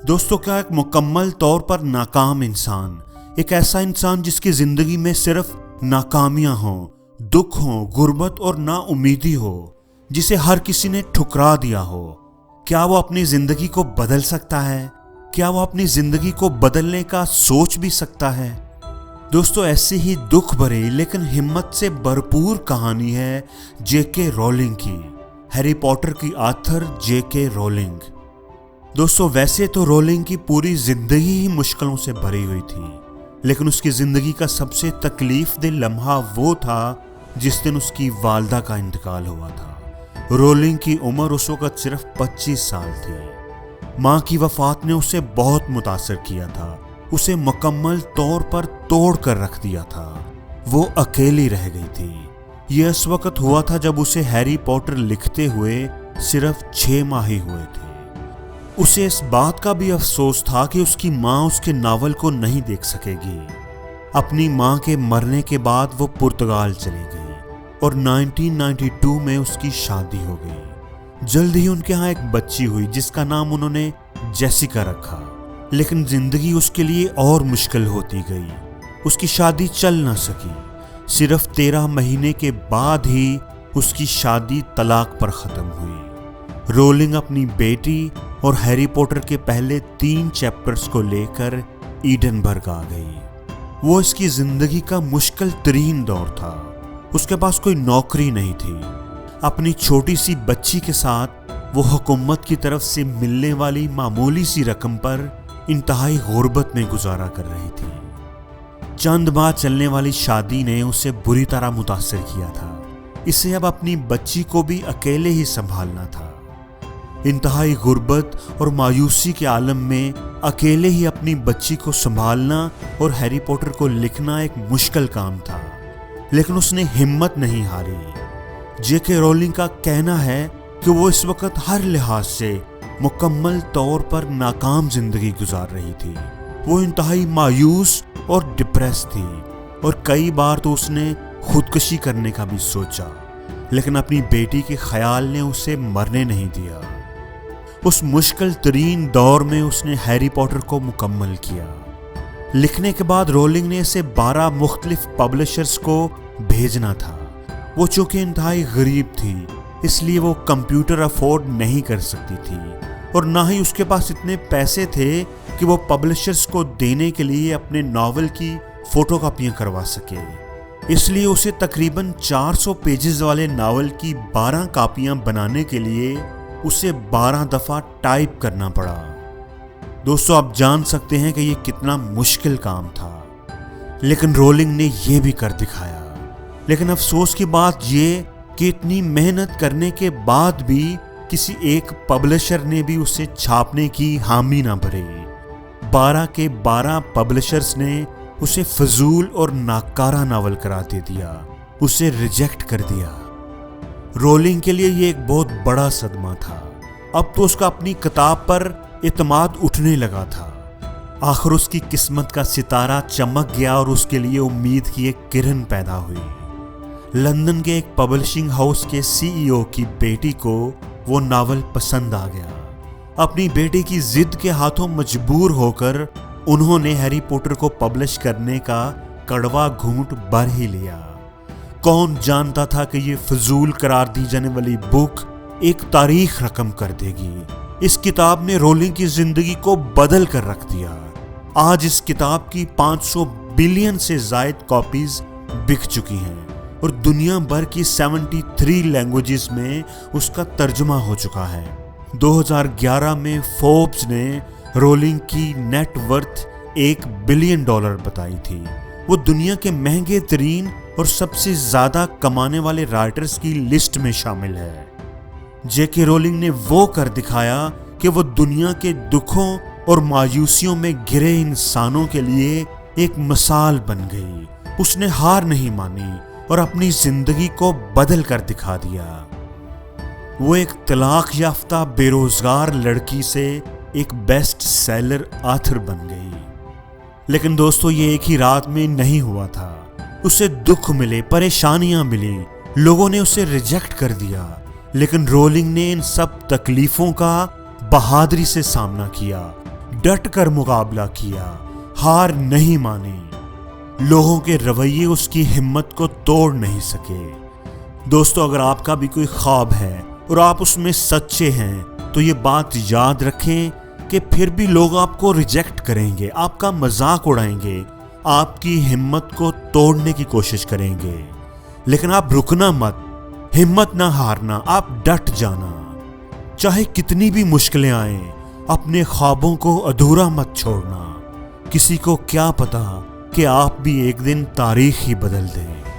दोस्तों, क्या एक मुकम्मल तौर पर नाकाम इंसान, एक ऐसा इंसान जिसकी जिंदगी में सिर्फ नाकामियां हों, दुख हो, गुर्बत और नाउमीदी हो, जिसे हर किसी ने ठुकरा दिया हो, क्या वो अपनी जिंदगी को बदल सकता है? क्या वो अपनी जिंदगी को बदलने का सोच भी सकता है? दोस्तों, ऐसी ही दुख भरी लेकिन हिम्मत से भरपूर कहानी है जेके रोलिंग की, हैरी पॉटर की ऑथर जेके रोलिंग। दोस्तों, वैसे तो रोलिंग की पूरी जिंदगी ही मुश्किलों से भरी हुई थी, लेकिन उसकी जिंदगी का सबसे तकलीफ दे लम्हा वो था जिस दिन उसकी वालदा का इंतकाल हुआ था। रोलिंग की उम्र उस वक्त सिर्फ 25 साल थी। माँ की वफात ने उसे बहुत मुतासर किया था, उसे मुकम्मल तौर पर तोड़ कर रख दिया था। वो अकेली रह गई थी। यह इस वक्त हुआ था जब उसे हैरी पॉटर लिखते हुए सिर्फ 6 माह ही हुए थे। उसे इस बात का भी अफसोस था कि उसकी माँ उसके नावल को नहीं देख सकेगी। अपनी माँ के मरने के बाद वो पुर्तगाल चली गई और 1992 में उसकी शादी हो गई। जल्द ही उनके यहाँ एक बच्ची हुई जिसका नाम उन्होंने जेसिका रखा, लेकिन जिंदगी उसके लिए और मुश्किल होती गई। उसकी शादी चल ना सकी। सिर्फ 13 महीने के बाद ही उसकी शादी तलाक पर खत्म हुई। रोलिंग अपनी बेटी और हैरी पॉटर के पहले 3 चैप्टर्स को लेकर ईडनबर्ग आ गई। वो इसकी जिंदगी का मुश्किल तरीन दौर था। उसके पास कोई नौकरी नहीं थी। अपनी छोटी सी बच्ची के साथ वो हुकूमत की तरफ से मिलने वाली मामूली सी रकम पर इंतहाई गुर्बत में गुजारा कर रही थी। चंद माह चलने वाली शादी ने उसे बुरी तरह मुतासर किया था। इसे अब अपनी बच्ची को भी अकेले ही संभालना था। इंतहाई गुर्बत और मायूसी के आलम में अकेले ही अपनी बच्ची को संभालना और हैरी पॉटर को लिखना एक मुश्किल काम था, लेकिन उसने हिम्मत नहीं हारी। जेके रोलिंग का कहना है कि वो इस वक्त हर लिहाज से मुकम्मल तौर पर नाकाम जिंदगी गुजार रही थी। वो इंतहाई मायूस और डिप्रेस थी और कई बार तो उसने खुदकुशी करने का भी सोचा, लेकिन अपनी बेटी के ख्याल ने उसे मरने नहीं दिया। उस मुश्किल तरीन दौर में उसने हैरी पॉटर को मुकम्मल किया। लिखने के बाद रोलिंग ने इसे 12 मुख्तलिफ पब्लिशर्स को भेजना था। वो चूंकि इंतहाई गरीब थी, इसलिए वो कंप्यूटर अफोर्ड नहीं कर सकती थी और ना ही उसके पास इतने पैसे थे कि वो पब्लिशर्स को देने के लिए अपने नावल की फोटोकॉपियां करवा सके। इसलिए उसे तकरीबन 400 पेजेस वाले नावल की 12 कापियां बनाने के लिए उसे 12 दफा टाइप करना पड़ा। दोस्तों, आप जान सकते हैं कि यह कितना मुश्किल काम था, लेकिन रोलिंग ने यह भी कर दिखाया। लेकिन अफसोस की बात यह कि इतनी मेहनत करने के बाद भी किसी एक पब्लिशर ने भी उसे छापने की हामी ना भरी। 12 के 12 पब्लिशर्स ने उसे फजूल और नाकारा नावल करार दे दिया, उसे रिजेक्ट कर दिया। रोलिंग के लिए ये एक बहुत बड़ा सदमा था। अब तो उसका अपनी किताब पर इत्मीनान उठने लगा था। आखिर उसकी किस्मत का सितारा चमक गया और उसके लिए उम्मीद की एक किरण पैदा हुई। लंदन के एक पब्लिशिंग हाउस के सीईओ की बेटी को वो नावल पसंद आ गया। अपनी बेटी की जिद के हाथों मजबूर होकर उन्होंने हैरी पॉटर को पब्लिश करने का कड़वा घूंट भर ही लिया। कौन जानता था कि ये फजूल करार दी जाने वाली बुक एक तारीख रकम कर देगी। इस किताब ने रोलिंग की जिंदगी को बदल कर रख दिया। आज इस किताब की 500 बिलियन से जायद कॉपीज बिक चुकी हैं और दुनिया भर की 73 लैंग्वेजेस में उसका तर्जुमा हो चुका है। 2011 में फोर्ब्स ने रोलिंग की नेट वर्थ $1 बिलियन बताई थी। वो दुनिया के महंगे तरीन और सबसे ज्यादा कमाने वाले राइटर्स की लिस्ट में शामिल है। जेके रोलिंग ने वो कर दिखाया कि वो दुनिया के दुखों और मायूसियों में घिरे इंसानों के लिए एक मिसाल बन गई। उसने हार नहीं मानी और अपनी जिंदगी को बदल कर दिखा दिया। वो एक तलाक याफ्ता बेरोजगार लड़की से एक बेस्ट सेलर ऑथर बन गई। लेकिन दोस्तों, ये एक ही रात में नहीं हुआ था। उसे दुख मिले, परेशानियां मिली, लोगों ने उसे रिजेक्ट कर दिया, लेकिन रोलिंग ने इन सब तकलीफों का बहादुरी से सामना किया, डट कर मुकाबला किया, हार नहीं मानी। लोगों के रवैये उसकी हिम्मत को तोड़ नहीं सके। दोस्तों, अगर आपका भी कोई ख्वाब है और आप उसमें सच्चे हैं तो ये बात याद रखें कि फिर भी लोग आपको रिजेक्ट करेंगे, आपका मजाक उड़ाएंगे, आपकी हिम्मत को तोड़ने की कोशिश करेंगे। लेकिन आप रुकना मत, हिम्मत ना हारना, आप डट जाना। चाहे कितनी भी मुश्किलें आएं, अपने ख्वाबों को अधूरा मत छोड़ना। किसी को क्या पता कि आप भी एक दिन तारीख ही बदल दें।